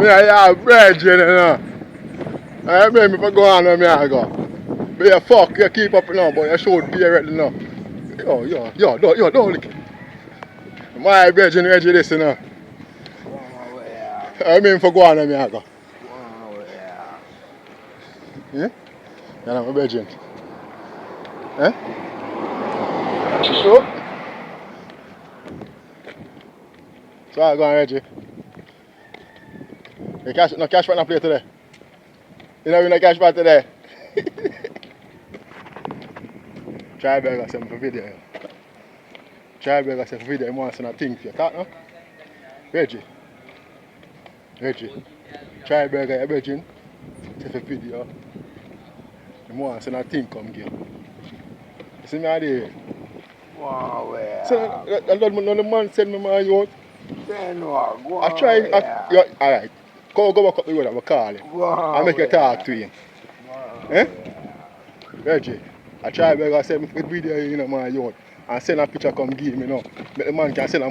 Me a Reggie Nuh. I made me for go on where me I go. But you fuck, you keep up now, but you should be already now. Yo, don't lick it. My Reggie this, you know. I mean for go on where me I go. Yeah? You know my Reggie. Eh? So? So I go on Reggie. You cash, no cash for no play today. You know no cash for today. Try burger send for video. Try burger send for video. You want to send a thing for you. Talk no? Reggie. Try burger your virgin. Send for video. You want to send a thing come give. You see me out there? Wow, yeah. So the man send me my youth. Then what? Go I try, yeah. alright. Go back up the road and call him. Wow, I make you talk to him. Wow, Eh? yeah. Reggie, I try to send me video, you know, my youth. And send a picture come give me now. Make the man can send a